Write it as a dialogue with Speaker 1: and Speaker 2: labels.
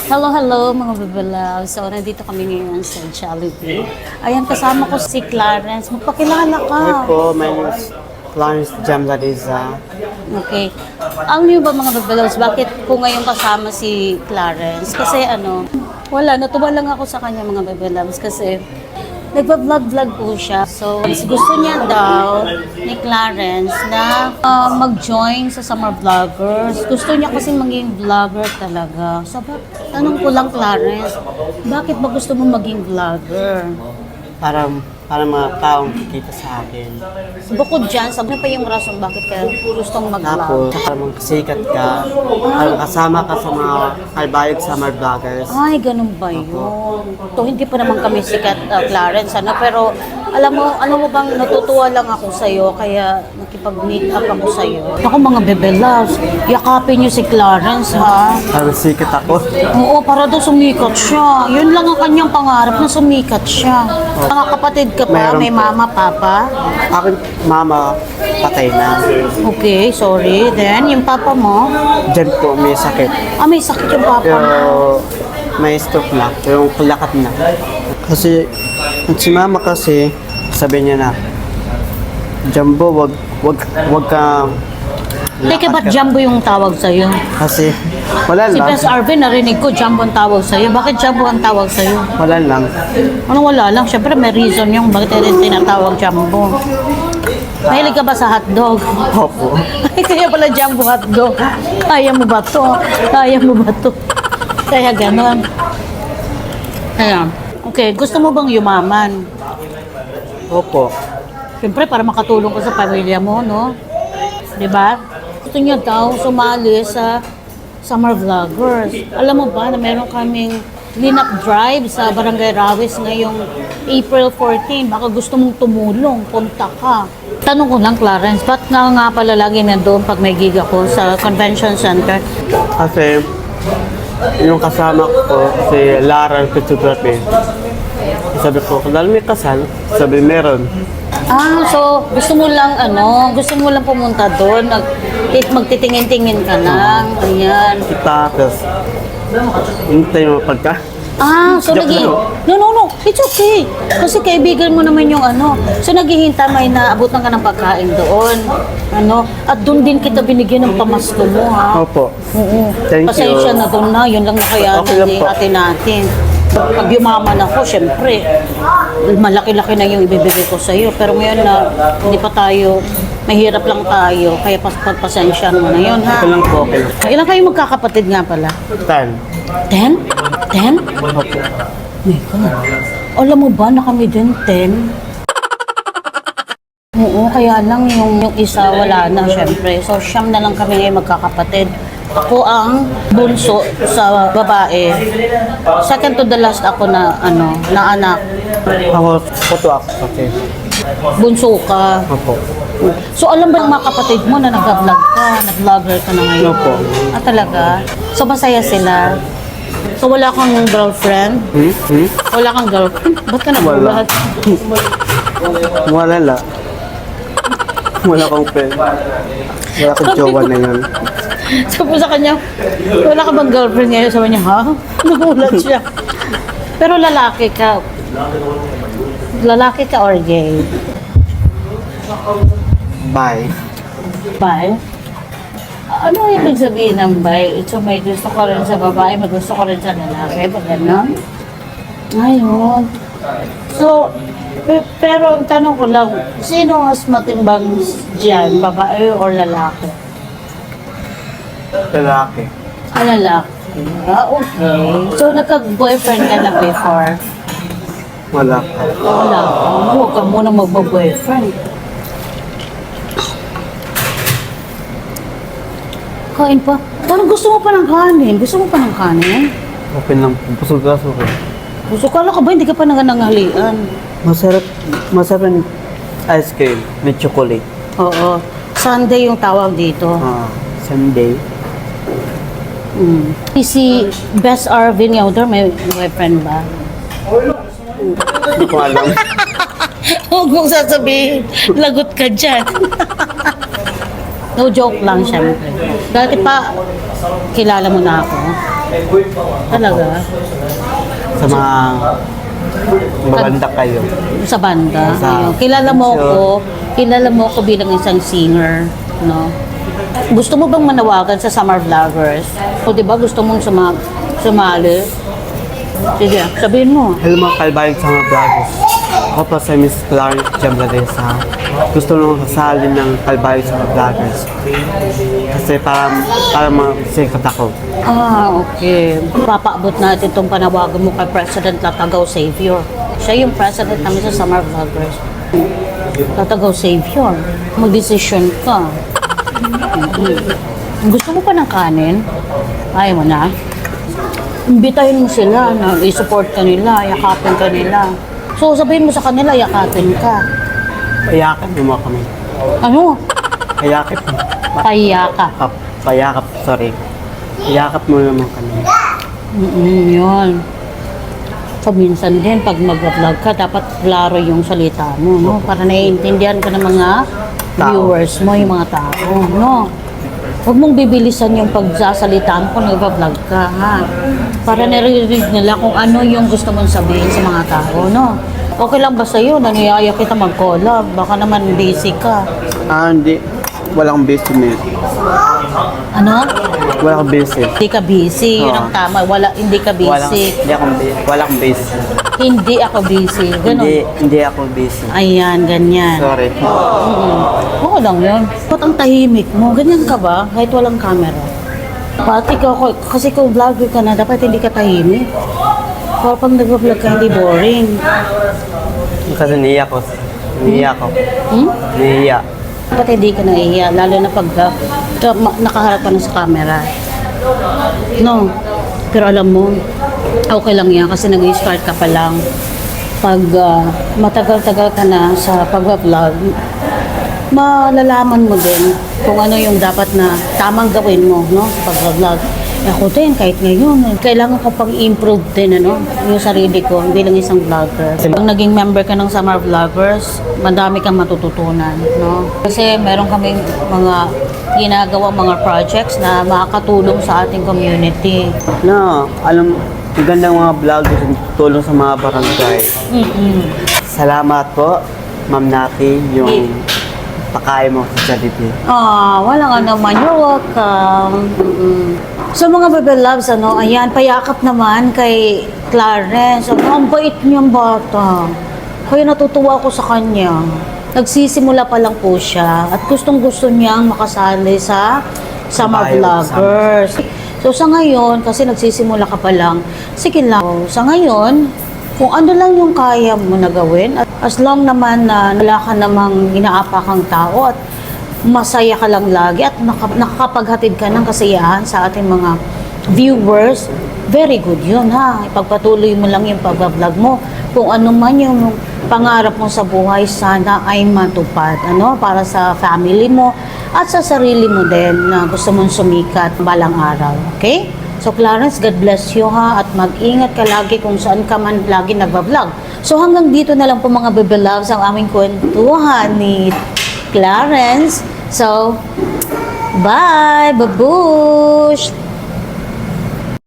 Speaker 1: Hello, hello mga bebelaw. So, nandito kami ngayon sa Jollibee. Ayan, kasama ko si Clarence. Magpakilala ka.
Speaker 2: Hi po, my name is Clarence Jamzariza.
Speaker 1: Okay. Alam niyo ba mga bebelaws, bakit ko ngayon kasama si Clarence? Kasi wala, natuwa lang ako sa kanya mga bebelaws kasi nagpa-vlog po siya. So, gusto niya daw ni Clarence na mag-join sa Summer Vloggers. Gusto niya kasi maging vlogger talaga. So, tanong ko lang, Clarence, bakit ba gusto mo maging vlogger?
Speaker 2: Para mga taong kikita sa akin.
Speaker 1: So, bukod dyan, sabi pa yung rason bakit ka gustong mag-vlog?
Speaker 2: Tapos, para magkasikat ka, para makasama ka sa mga kalbayog summer vloggers.
Speaker 1: Ay, ganun ba yun? So, hindi pa naman kami sikat, Clarence, pero alam mo bang natutuwa lang ako sa'yo, kaya nakipag-meet up ako sa'yo. Ako mga bebelas, yakapin niyo si Clarence, ha?
Speaker 2: Para masikat ako.
Speaker 1: Oo, para daw sumikat siya. Yun lang ang kanyang pangarap na sumikat siya. Mga kapatid ka pa,
Speaker 2: Meron
Speaker 1: may
Speaker 2: po.
Speaker 1: mama, papa?
Speaker 2: Aking mama, patay na.
Speaker 1: Okay, sorry. Then, yung papa mo?
Speaker 2: Diyan po, may sakit.
Speaker 1: May sakit yung papa mo.
Speaker 2: Pero may stroke na, yung kulakat na. Kasi, si mama kasi, sabi niya na, Jumbo, wag ka...
Speaker 1: Teka, ba't Jumbo yung tawag sa'yo?
Speaker 2: Kasi, wala
Speaker 1: Si
Speaker 2: lang.
Speaker 1: Bes Arvin, narinig ko, Jumbo ang tawag sa'yo. Bakit Jumbo ang tawag sa'yo?
Speaker 2: Wala lang.
Speaker 1: Anong wala lang? Siyempre may reason yung bakit rin tinatawag Jumbo. Mahilig ka ba sa hotdog?
Speaker 2: Opo.
Speaker 1: Ay, kaya pala Jumbo hotdog. Kaya mo ba to? Kaya mo ba to? Kaya ganon. Kaya, okay, gusto mo bang yumaman?
Speaker 2: Opo.
Speaker 1: Siyempre, para makatulong ka sa pamilya mo, no? Diba? Gusto niya daw sumali sa Summer Vloggers. Alam mo ba na meron kaming cleanup drive sa Barangay Rawis ngayong April 14. Baka gusto mong tumulong, punta ka. Tanong ko lang, Clarence, ba't nga pala lagi nandoon pag may gig ako sa convention center?
Speaker 2: Kasi, yung kasama ko, si Lara Photography. Sabi ko, kung may kasal, sabi meron.
Speaker 1: So gusto mo lang pumunta doon, magtitingin-tingin ka lang, ganyan.
Speaker 2: Kita, tapos, hintay mo pagka.
Speaker 1: So
Speaker 2: Joke lang.
Speaker 1: No, it's okay. Kasi kaibigan mo naman yung So naghihintay, may naabutan ka ng pagkain doon. At doon din kita binigyan ng pamasko mo, ha?
Speaker 2: Opo.
Speaker 1: Oo.
Speaker 2: Thank you.
Speaker 1: Pasensya na doon na, yun lang na kaya
Speaker 2: Okay lang po.
Speaker 1: natin. Pag yumaman ako, syempre, malaki-laki na yung ibibigay ko sa'yo. Pero ngayon na hindi pa tayo, mahirap lang tayo. Kaya pagpasensya mo na yun, ha?
Speaker 2: Okay lang po, okay lang.
Speaker 1: Ilan kayo magkakapatid nga pala?
Speaker 2: 10.
Speaker 1: 10? 10?
Speaker 2: Opo.
Speaker 1: My God. Alam mo ba na kami din 10? Oo, kaya lang yung isa wala na, syempre. So, siyam na lang kami ngayon magkakapatid. Ako ang bunso sa babae. Second to the last ako na anak.
Speaker 2: Ako, photo ako. Okay.
Speaker 1: Bunso ka.
Speaker 2: Opo.
Speaker 1: So, alam ba ng mga kapatid mo na nag-vlog ka, nag-vlogger ka na ngayon?
Speaker 2: Opo.
Speaker 1: Talaga? So, masaya sila? So, wala kang girlfriend? Wala kang girlfriend? Ba't ka nagulat?
Speaker 2: Wala la. Wala kang pen. Wala kang jowa na yun.
Speaker 1: Sabi sa kanya, wala ka bang girlfriend ngayon? Sabi niya, ha? Nagulat siya. Pero lalaki ka. Lalaki ka or gay?
Speaker 2: Bye.
Speaker 1: Bye? Ano ibig sabihin ng bye? So may gusto ko rin sa babae, may gusto ko rin sa lalaki, pag gano'n? Ayun. So, pero ang tanong ko lang, sino mas matimbang dyan, babae or lalaki?
Speaker 2: Lalaki.
Speaker 1: Lalaki. Okay. So, nagka-boyfriend ka na before?
Speaker 2: Wala ka.
Speaker 1: Wala ka. Huwag ka muna magbo-boyfriend. Kain pa. Parang gusto mo pa ng kanin. Gusto mo pa ng kanin?
Speaker 2: Okay lang. Busog ka, okay.
Speaker 1: Gusto ka lang ka ba? Hindi ka pa nanganghalian.
Speaker 2: Masarap yung ice cream. May chocolate.
Speaker 1: Oo. Sunday yung tawag dito.
Speaker 2: Sunday.
Speaker 1: Si Bes Arvin Yoder, may boyfriend ba?
Speaker 2: Hindi ko alam.
Speaker 1: Huwag mong sasabihin. Lagot ka dyan. No joke lang, syempre. Dati pa, kilala mo na ako. Talaga?
Speaker 2: Sa mga maganda kayo.
Speaker 1: Sa banda.
Speaker 2: Sa-
Speaker 1: Ayun. Kilala mo ko bilang isang singer, no? Gusto mo bang manawagan sa Summer Vloggers? O di ba gusto mong sumali? Sige, sabihin mo.
Speaker 2: Hello mga kalbayog sa mga vloggers. Ako po si Miss Clarence Jambladesa. Gusto nung sasali ng kalbayog sa mga vloggers. Kasi para masikat ako.
Speaker 1: Okay. Papaabot natin itong panawagan mo kay President Latagaw Savior. Siya yung president namin sa Summer Vloggers. Latagaw Savior, mag-decision ka. Gusto mo pa ng kanin? Ayaw mo na? Imbitahin mo sila na i-support ka nila, yakapin ka nila. So sabihin mo sa kanila, yakapin ka.
Speaker 2: Payakan mo kami.
Speaker 1: Ano?
Speaker 2: Payakap.
Speaker 1: Payaka.
Speaker 2: Payakap, sorry. Payakap mo naman kami.
Speaker 1: Yun. So, minsan din, pag mag-vlog ka, dapat klaro yung salita mo, no? Para naiintindihan ka ng mga viewers mo, yung mga tao, no? Huwag mong bibilisan yung pagsasalita mo kung nag-vlog ka, ha? Para narinig nila kung ano yung gusto mong sabihin sa mga tao, no? Okay lang ba sa'yo? Nangyayaya kita mag-collab? Baka naman busy ka.
Speaker 2: Hindi. Walang busy minute.
Speaker 1: Ano?
Speaker 2: Walang busy.
Speaker 1: Hindi ka busy. Yun ang tama. Hindi ka busy.
Speaker 2: Walang busy.
Speaker 1: Hindi ako busy. Ganon.
Speaker 2: Hindi ako busy.
Speaker 1: Ayan, ganyan.
Speaker 2: Sorry.
Speaker 1: Oo lang yun. Ba't ang tahimik mo? Ganyan ka ba? Kahit walang camera. Pati ka, kasi kung vlogger ka na, dapat hindi ka tahimik. Para pag nag-vlog ka, hindi boring.
Speaker 2: Kasi niya ako.
Speaker 1: Hmm?
Speaker 2: Niya.
Speaker 1: Dapat hindi ka nahihiya, lalo na pag nakaharap ka na sa camera. No. Pero alam mo, okay lang yan kasi nag-start ka pa lang. Pag matagal-tagal ka na sa pag-vlog, malalaman mo din kung ano yung dapat na tamang gawin mo, no, sa pag-vlog. Ako din, kahit ngayon, kailangan ko pang improve din, ano, yung sarili ko, bilang isang vlogger. Pag naging member ka ng Summer Vloggers, madami kang matututunan, no? Kasi meron kaming mga ginagawa mga projects na makakatulong sa ating community.
Speaker 2: No, alam, ang gandang mga vloggers yung tulong sa mga barangay. Salamat po, Ma'am Nati, yung pakain mo sa Jollibee.
Speaker 1: Wala nga naman. You're welcome. So mga baby loves, ano, ayan, payakap naman kay Clarence. Ang bait niyang bata. Kaya natutuwa ako sa kanya. Nagsisimula pa lang po siya at gustong-gusto niyang makasali sa Summer Vloggers. So sa ngayon, kasi nagsisimula ka pa lang, sige lang. Sa ngayon, kung ano lang yung kaya mo na gawin, at as long naman na wala ka namang inaapakang tao at masaya ka lang lagi at nakakapaghatid ka ng kasiyahan sa ating mga viewers, very good yun, ha. Ipagpatuloy mo lang yung pag-vlog mo. Kung ano man yung pangarap mo sa buhay, sana ay matupad, ano, para sa family mo at sa sarili mo din na gusto mong sumikat balang araw. Okay? So Clarence, God bless you, ha, at mag-ingat ka lagi kung saan ka man lagi nagbablog. So hanggang dito na lang po mga baby loves ang aming kwentuhan ni Clarence. So, bye! Babush!